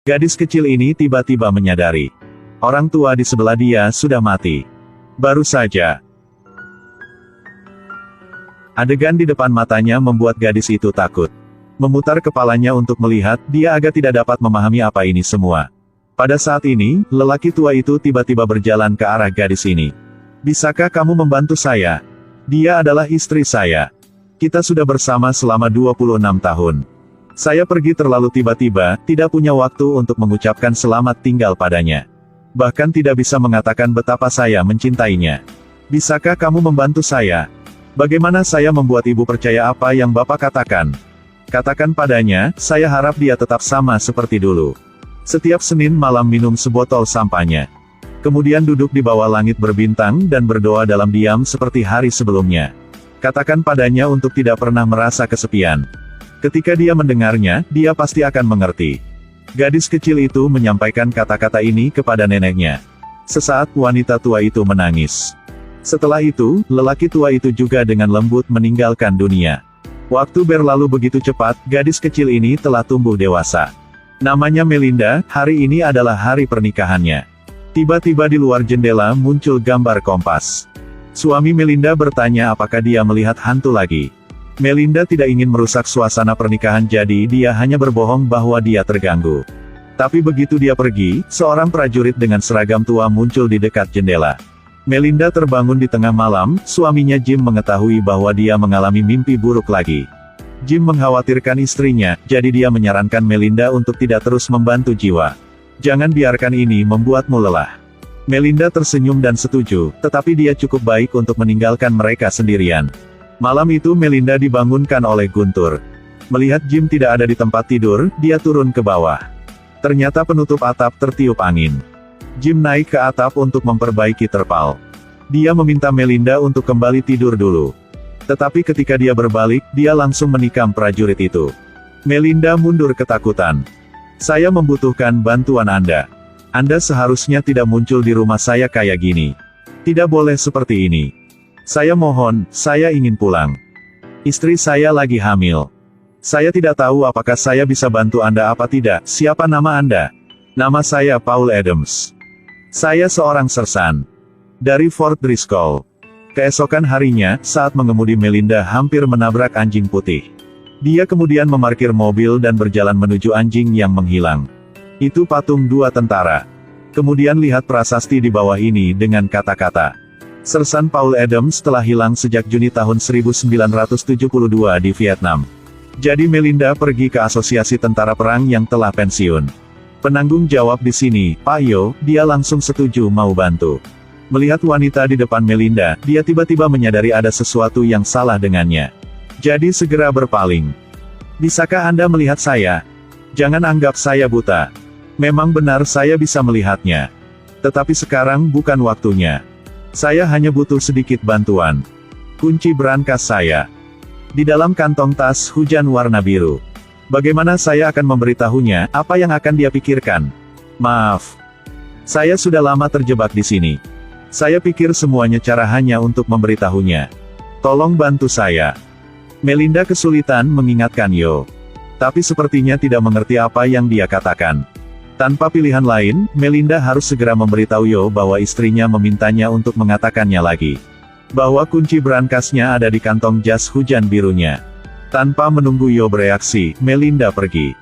Gadis kecil ini tiba-tiba menyadari. Orang tua di sebelah dia sudah mati. Baru saja. Adegan di depan matanya membuat gadis itu takut. Memutar kepalanya untuk melihat, dia agak tidak dapat memahami apa ini semua. Pada saat ini, lelaki tua itu tiba-tiba berjalan ke arah gadis ini. Bisakah kamu membantu saya? Dia adalah istri saya. Kita sudah bersama selama 26 tahun. Saya pergi terlalu tiba-tiba, tidak punya waktu untuk mengucapkan selamat tinggal padanya. Bahkan tidak bisa mengatakan betapa saya mencintainya. Bisakah kamu membantu saya? Bagaimana saya membuat ibu percaya apa yang Bapak katakan? Katakan padanya, saya harap dia tetap sama seperti dulu. Setiap Senin malam minum sebotol sampahnya. Kemudian duduk di bawah langit berbintang dan berdoa dalam diam seperti hari sebelumnya. Katakan padanya untuk tidak pernah merasa kesepian. Ketika dia mendengarnya, dia pasti akan mengerti. Gadis kecil itu menyampaikan kata-kata ini kepada neneknya. Sesaat wanita tua itu menangis. Setelah itu, lelaki tua itu juga dengan lembut meninggalkan dunia. Waktu berlalu begitu cepat, gadis kecil ini telah tumbuh dewasa. Namanya Melinda, hari ini adalah hari pernikahannya. Tiba-tiba di luar jendela muncul gambar kompas. Suami Melinda bertanya apakah dia melihat hantu lagi. Melinda tidak ingin merusak suasana pernikahan, jadi dia hanya berbohong bahwa dia terganggu. Tapi begitu dia pergi, seorang prajurit dengan seragam tua muncul di dekat jendela. Melinda terbangun di tengah malam, suaminya Jim mengetahui bahwa dia mengalami mimpi buruk lagi. Jim mengkhawatirkan istrinya, jadi dia menyarankan Melinda untuk tidak terus membantu jiwa. Jangan biarkan ini membuatmu lelah. Melinda tersenyum dan setuju, tetapi dia cukup baik untuk meninggalkan mereka sendirian. Malam itu Melinda dibangunkan oleh Guntur. Melihat Jim tidak ada di tempat tidur, dia turun ke bawah. Ternyata penutup atap tertiup angin. Jim naik ke atap untuk memperbaiki terpal. Dia meminta Melinda untuk kembali tidur dulu. Tetapi ketika dia berbalik, dia langsung menikam prajurit itu. Melinda mundur ketakutan. Saya membutuhkan bantuan Anda. Anda seharusnya tidak muncul di rumah saya kayak gini. Tidak boleh seperti ini. Saya mohon, saya ingin pulang. Istri saya lagi hamil. Saya tidak tahu apakah saya bisa bantu Anda apa tidak. Siapa nama Anda? Nama saya Paul Adams. Saya seorang sersan dari Fort Driscoll. Keesokan harinya, saat mengemudi Melinda hampir menabrak anjing putih. Dia kemudian memarkir mobil dan berjalan menuju anjing yang menghilang. Itu patung dua tentara. Kemudian lihat prasasti di bawah ini dengan kata-kata. Sersan Paul Adams telah hilang sejak Juni tahun 1972 di Vietnam. Jadi Melinda pergi ke asosiasi tentara perang yang telah pensiun. Penanggung jawab di sini, Pak Yo, dia langsung setuju mau bantu. Melihat wanita di depan Melinda, dia tiba-tiba menyadari ada sesuatu yang salah dengannya. Jadi segera berpaling. Bisakah Anda melihat saya? Jangan anggap saya buta. Memang benar saya bisa melihatnya. Tetapi sekarang bukan waktunya. Saya hanya butuh sedikit bantuan. Kunci berangkas saya di dalam kantong tas hujan warna biru. Bagaimana saya akan memberitahunya, apa yang akan dia pikirkan? Maaf. Saya sudah lama terjebak di sini. Saya pikir semuanya cara hanya untuk memberitahunya. Tolong bantu saya. Melinda kesulitan mengingatkan Yo. Tapi sepertinya tidak mengerti apa yang dia katakan. Tanpa pilihan lain, Melinda harus segera memberitahu Yo bahwa istrinya memintanya untuk mengatakannya lagi. Bahwa kunci berangkasnya ada di kantong jas hujan birunya. Tanpa menunggu Yo bereaksi, Melinda pergi.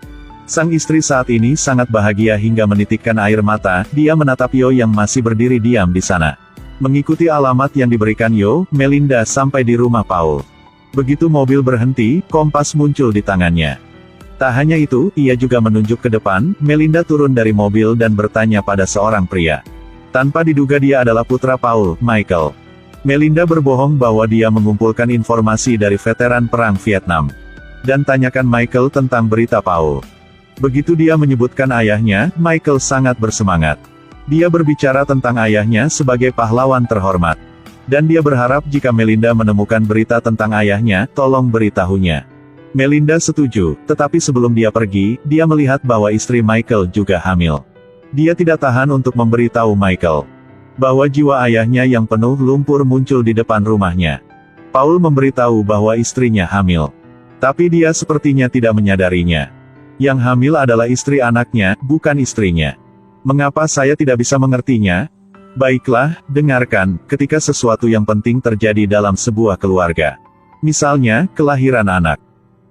Sang istri saat ini sangat bahagia hingga menitikkan air mata, dia menatap Yo yang masih berdiri diam di sana. Mengikuti alamat yang diberikan Yo, Melinda sampai di rumah Paul. Begitu mobil berhenti, kompas muncul di tangannya. Tak hanya itu, ia juga menunjuk ke depan. Melinda turun dari mobil dan bertanya pada seorang pria. Tanpa diduga dia adalah putra Paul, Michael. Melinda berbohong bahwa dia mengumpulkan informasi dari veteran perang Vietnam. Dan tanyakan Michael tentang berita Paul. Begitu dia menyebutkan ayahnya, Michael sangat bersemangat. Dia berbicara tentang ayahnya sebagai pahlawan terhormat. Dan dia berharap jika Melinda menemukan berita tentang ayahnya, tolong beritahunya. Melinda setuju, tetapi sebelum dia pergi, dia melihat bahwa istri Michael juga hamil. Dia tidak tahan untuk memberitahu Michael bahwa jiwa ayahnya yang penuh lumpur muncul di depan rumahnya. Paul memberitahu bahwa istrinya hamil. Tapi dia sepertinya tidak menyadarinya. Yang hamil adalah istri anaknya, bukan istrinya. Mengapa saya tidak bisa mengertinya? Baiklah, dengarkan, ketika sesuatu yang penting terjadi dalam sebuah keluarga. Misalnya, kelahiran anak.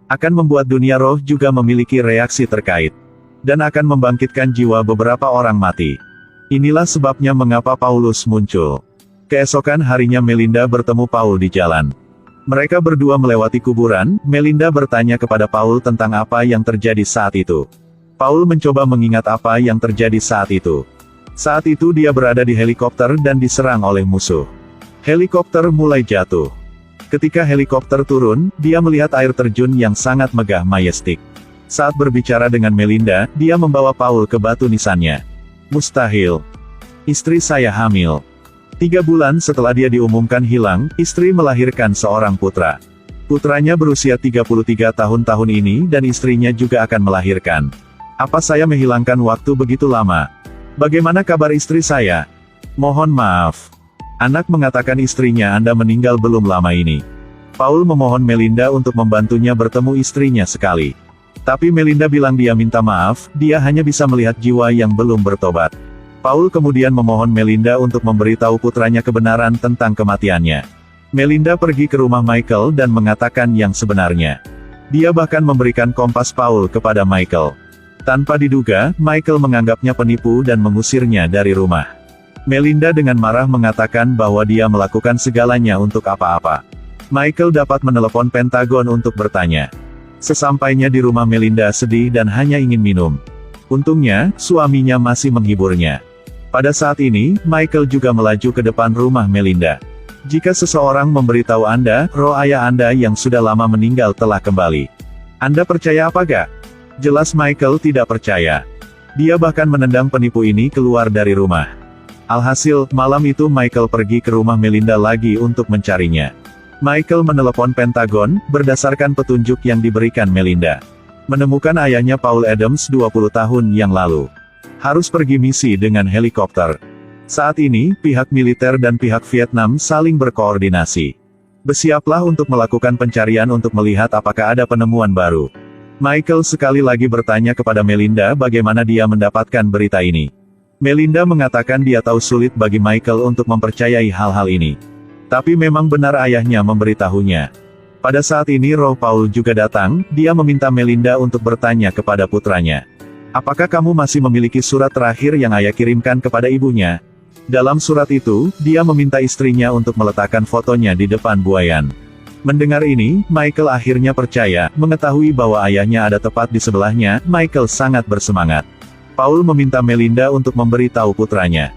Akan membuat dunia roh juga memiliki reaksi terkait. Dan akan membangkitkan jiwa beberapa orang mati. Inilah sebabnya mengapa Paulus muncul. Keesokan harinya Melinda bertemu Paul di jalan. Mereka berdua melewati kuburan. Melinda bertanya kepada Paul tentang apa yang terjadi saat itu. Paul mencoba mengingat apa yang terjadi saat itu. Saat itu dia berada di helikopter dan diserang oleh musuh. Helikopter mulai jatuh. Ketika helikopter turun, dia melihat air terjun yang sangat megah majestik. Saat berbicara dengan Melinda, dia membawa Paul ke batu nisannya. Mustahil. Istri saya hamil. 3 bulan setelah dia diumumkan hilang, istri melahirkan seorang putra. Putranya berusia 33 tahun ini dan istrinya juga akan melahirkan. Apa saya menghilangkan waktu begitu lama? Bagaimana kabar istri saya? Mohon maaf. Anak mengatakan istrinya Anda meninggal belum lama ini. Paul memohon Melinda untuk membantunya bertemu istrinya sekali. Tapi Melinda bilang dia minta maaf, dia hanya bisa melihat jiwa yang belum bertobat. Paul kemudian memohon Melinda untuk memberitahu putranya kebenaran tentang kematiannya. Melinda pergi ke rumah Michael dan mengatakan yang sebenarnya. Dia bahkan memberikan kompas Paul kepada Michael. Tanpa diduga, Michael menganggapnya penipu dan mengusirnya dari rumah. Melinda dengan marah mengatakan bahwa dia melakukan segalanya untuk apa-apa. Michael dapat menelepon Pentagon untuk bertanya. Sesampainya di rumah Melinda sedih dan hanya ingin minum. Untungnya, suaminya masih menghiburnya. Pada saat ini, Michael juga melaju ke depan rumah Melinda. Jika seseorang memberitahu Anda, roh ayah Anda yang sudah lama meninggal telah kembali. Anda percaya apa gak? Jelas Michael tidak percaya. Dia bahkan menendang penipu ini keluar dari rumah. Alhasil, malam itu Michael pergi ke rumah Melinda lagi untuk mencarinya. Michael menelepon Pentagon, berdasarkan petunjuk yang diberikan Melinda. Menemukan ayahnya Paul Adams 20 tahun yang lalu. Harus pergi misi dengan helikopter. Saat ini, pihak militer dan pihak Vietnam saling berkoordinasi. Bersiaplah untuk melakukan pencarian untuk melihat apakah ada penemuan baru. Michael sekali lagi bertanya kepada Melinda bagaimana dia mendapatkan berita ini. Melinda mengatakan dia tahu sulit bagi Michael untuk mempercayai hal-hal ini. Tapi memang benar ayahnya memberitahunya. Pada saat ini roh Paul juga datang, dia meminta Melinda untuk bertanya kepada putranya. Apakah kamu masih memiliki surat terakhir yang ayah kirimkan kepada ibunya? Dalam surat itu, dia meminta istrinya untuk meletakkan fotonya di depan buayan. Mendengar ini, Michael akhirnya percaya, mengetahui bahwa ayahnya ada tepat di sebelahnya. Michael sangat bersemangat. Paul meminta Melinda untuk memberitahu putranya.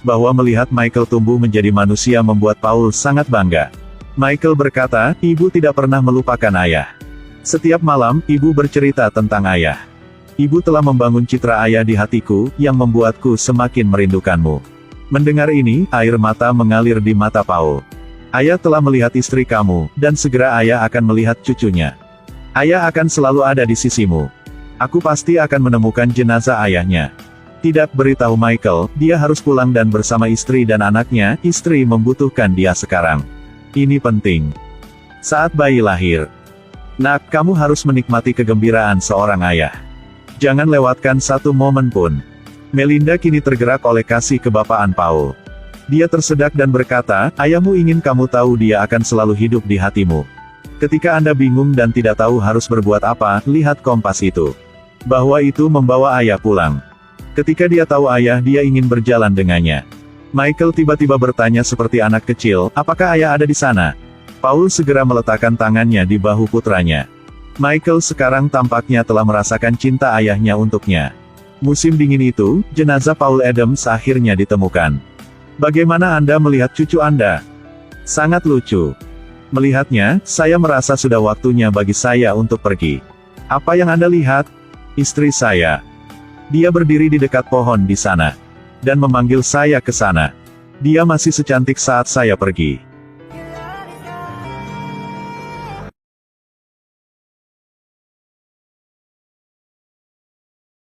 Bahwa melihat Michael tumbuh menjadi manusia membuat Paul sangat bangga. Michael berkata, ibu tidak pernah melupakan ayah. Setiap malam, ibu bercerita tentang ayah. Ibu telah membangun citra ayah di hatiku, yang membuatku semakin merindukanmu. Mendengar ini, air mata mengalir di mata Paul. Ayah telah melihat istri kamu, dan segera ayah akan melihat cucunya. Ayah akan selalu ada di sisimu. Aku pasti akan menemukan jenazah ayahnya. Tidak, beritahu Michael, dia harus pulang dan bersama istri dan anaknya. Istri membutuhkan dia sekarang. Ini penting. Saat bayi lahir. Nak, kamu harus menikmati kegembiraan seorang ayah. Jangan lewatkan satu momen pun. Melinda kini tergerak oleh kasih kebapaan Paul. Dia tersedak dan berkata, ayahmu ingin kamu tahu dia akan selalu hidup di hatimu. Ketika Anda bingung dan tidak tahu harus berbuat apa, lihat kompas itu. Bahwa itu membawa ayah pulang. Ketika dia tahu ayah, dia ingin berjalan dengannya. Michael tiba-tiba bertanya seperti anak kecil, apakah ayah ada di sana? Paul segera meletakkan tangannya di bahu putranya. Michael sekarang tampaknya telah merasakan cinta ayahnya untuknya. Musim dingin itu, jenazah Paul Adams akhirnya ditemukan. Bagaimana Anda melihat cucu Anda? Sangat lucu. Melihatnya, saya merasa sudah waktunya bagi saya untuk pergi. Apa yang Anda lihat? Istri saya. Dia berdiri di dekat pohon di sana. Dan memanggil saya ke sana. Dia masih secantik saat saya pergi.